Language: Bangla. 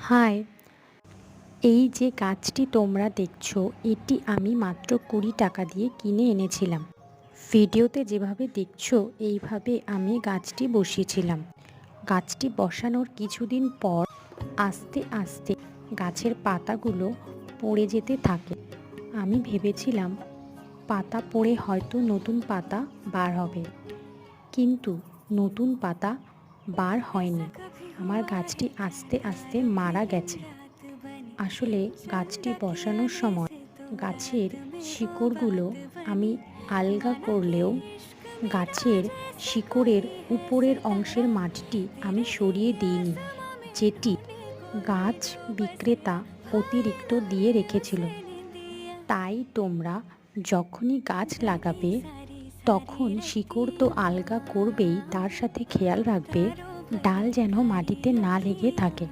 হাই! এই যে গাছটি তোমরা দেখছো, এটি আমি মাত্র ৳২০ দিয়ে কিনে এনেছিলাম। ভিডিওতে যেভাবে দেখছো এইভাবে আমি গাছটি বসিয়েছিলাম। গাছটি বসানোর কিছুদিন পর আস্তে আস্তে গাছের পাতাগুলো পড়ে যেতে থাকে। আমি ভেবেছিলাম পাতা পড়ে হয়তো নতুন পাতা বার হবে, কিন্তু নতুন পাতা বার হয়নি। আমার গাছটি আস্তে আস্তে মারা গেছে। আসলে গাছটি বসানোর সময় গাছের শিকড়গুলো আমি আলগা করলেও গাছের শিকড়ের উপরের অংশের মাটিটি আমি সরিয়ে দিইনি, যেটি গাছ বিক্রেতা অতিরিক্ত দিয়ে রেখেছিল। তাই তোমরা যখনই গাছ লাগাবে তখন শিকড় তো আলগা করবেই, তার সাথে খেয়াল রাখবে ডাল যেন মাটিতে না লেগে থাকে।